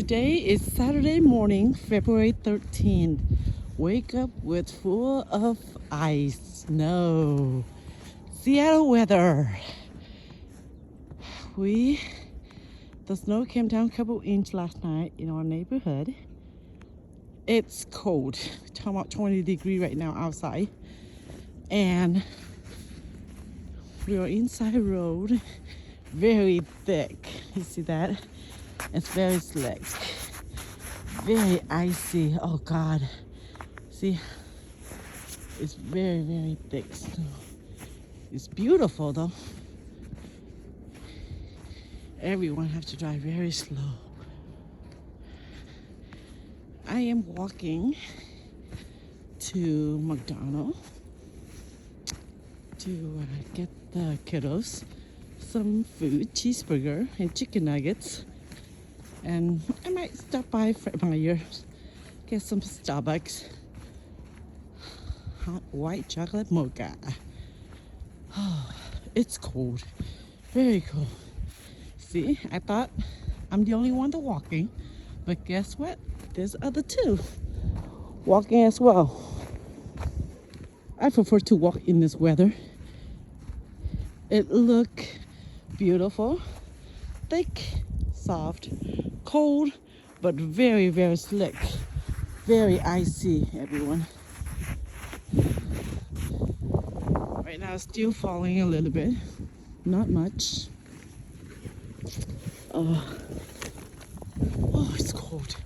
Today is Saturday morning, February 13th. Wake up with full of ice, snow. Seattle weather. The snow came down a couple inches last night in our neighborhood. It's cold. It's about 20 degrees right now outside. And we are inside road. Very thick. You see that? It's very slick. Very icy. Oh God. See? It's very, very thick snow. It's beautiful though. Everyone has to drive very slow. I am walking to McDonald's to get the kiddos some food, cheeseburger and chicken nuggets. And I might stop by Fred Meyer, get some Starbucks. Hot white chocolate mocha. Oh, it's cold. Very cold. See, I thought I'm the only one that's walking. But guess what? There's other two walking as well. I prefer to walk in this weather. It look beautiful, thick, soft, cold, but very, very slick. Very icy, everyone. Right now it's still falling a little bit. Not much. Oh, it's cold.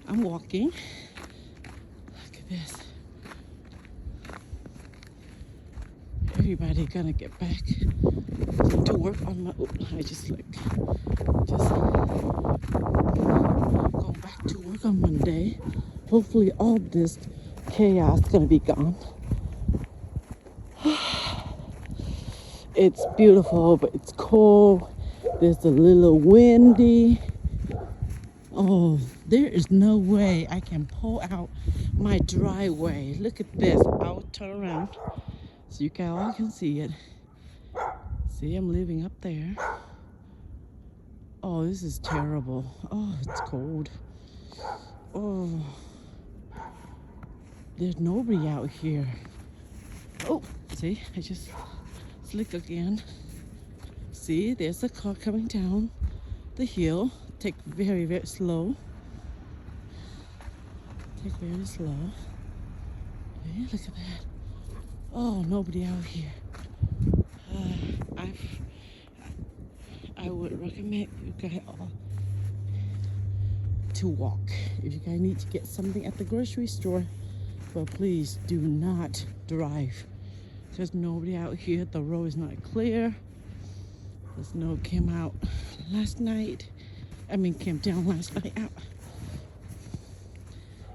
I'm walking. Look at this. Everybody gonna get back to work on my. I just going back to work on Monday. Hopefully, all this chaos gonna be gone. It's beautiful, but it's cold. There's a little windy. Oh, there is no way I can pull out my driveway. Look at this. I'll turn around so you all can see it. See, I'm living up there. Oh, this is terrible. Oh, it's cold. Oh, there's nobody out here. Oh, see, I just slick again. See, there's a car coming down the hill. Take very, very slow. Take very slow. Okay, look at that. Oh, nobody out here. I would recommend you guys all to walk. If you guys need to get something at the grocery store, but please do not drive. There's nobody out here. The road is not clear. The snow came out last night. Came down last night out.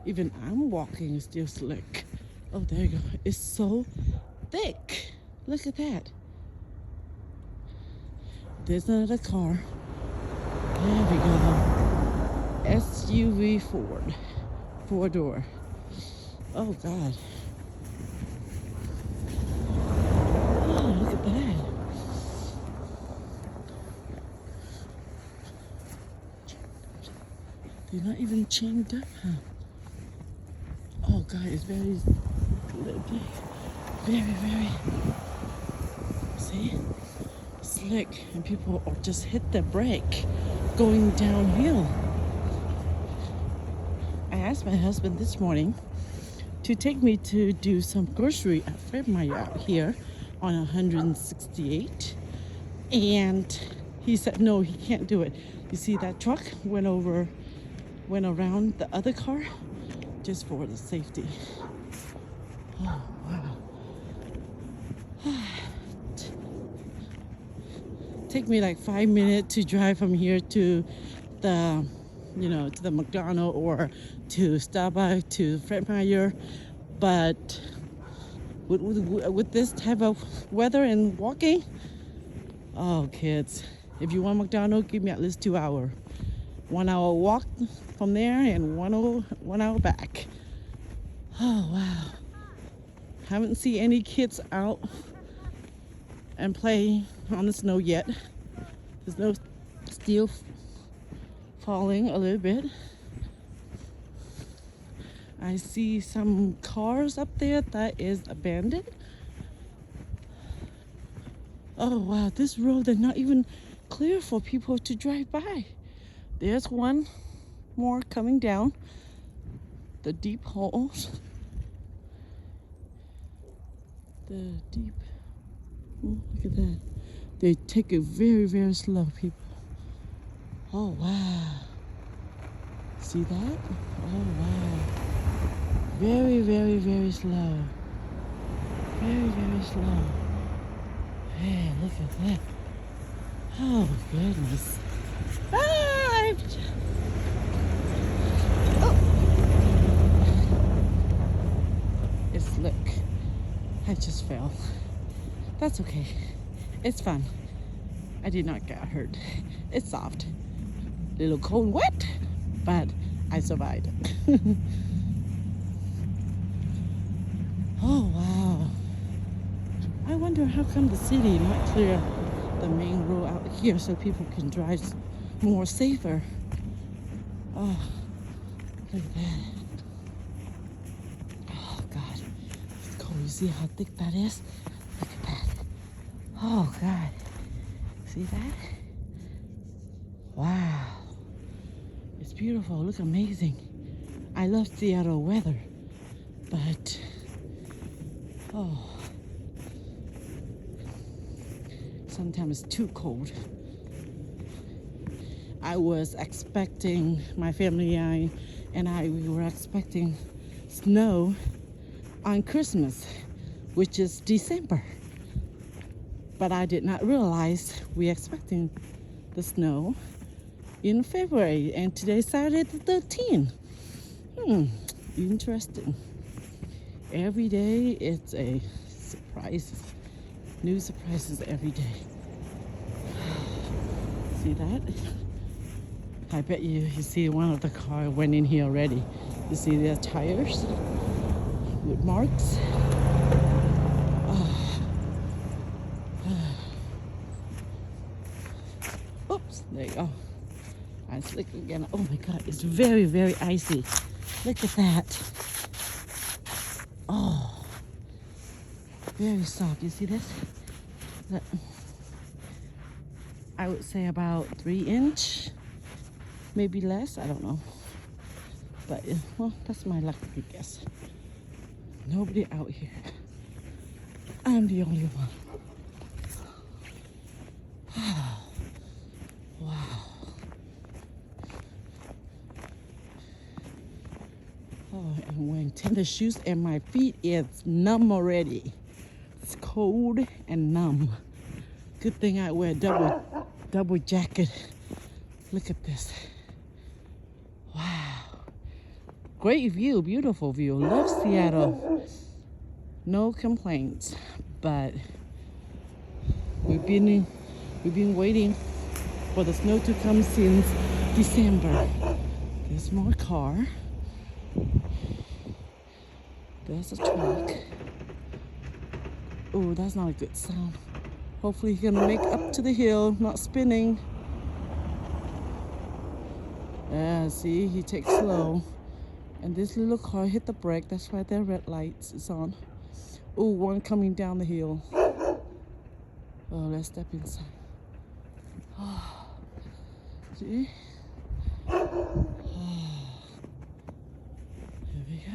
Even I'm walking is still slick. Oh, there you go. It's so thick. Look at that. There's another car. There we go. SUV Ford. 4-door. Oh, God. Oh, look at that. They're not even chained up, huh? Oh, God, it's very, very, see? Slick, and people just hit the brake going downhill. I asked my husband this morning to take me to do some grocery at Fred Meyer out here on 168, and he said no, he can't do it. You see, that truck went around the other car just for the safety. Oh, wow. Take me like 5 minutes to drive from here to the McDonald's or to Starbucks to Fred Meyer, but with this type of weather and walking, oh kids, if you want McDonald's, give me at least 2 hours. 1 hour walk from there and 1 hour back. Oh wow. Haven't seen any kids out and play on the snow yet. The snow still falling a little bit. I see some cars up there that is abandoned. Oh wow, this road is not even clear for people to drive by. There's one more coming down the deep holes. The deep, oh, look at that. They take it very, very slow, people. Oh wow. See that? Oh wow. Very, very, very slow. Very, very slow. Hey, look at that. Oh goodness. Ah, oh. It's slick. I just fell. That's okay. It's fun. I did not get hurt. It's soft. Little cold wet, but I survived. Oh wow. I wonder how come the city not clear the main road out here so people can drive more safer. Oh, look at that. Oh God, it's cold. You see how thick that is? Look at that. Oh God, see that? Wow, it's beautiful. Look amazing. I love Seattle weather, but oh, sometimes it's too cold. I was expecting, my family and I, we were expecting snow on Christmas, which is December. But I did not realize we're expecting the snow in February, and today's Saturday the 13th. Interesting. Every day it's a surprise. New surprises every day. See that? I bet you see one of the car went in here already. You see their tires with marks. Oops, there you go. I slick again. Oh my God, it's very, very icy. Look at that. Oh, very soft. You see this? I would say about 3-inch, maybe less. I don't know. But well, that's my lucky guess. Nobody out here. I'm the only one. Wow. Oh, I'm wearing tennis shoes and my feet is numb already. It's cold and numb. Good thing I wear double jacket. Look at this. Wow. Great view, beautiful view. Love Seattle. No complaints. But we've been waiting for the snow to come since December. There's more car. There's a truck. Oh, that's not a good sound. Hopefully he can make up to the hill, not spinning. See, he takes slow. And this little car hit the brake. That's why their red lights is on. Oh, one coming down the hill. Oh, let's step inside. Oh, see? Oh, here we go.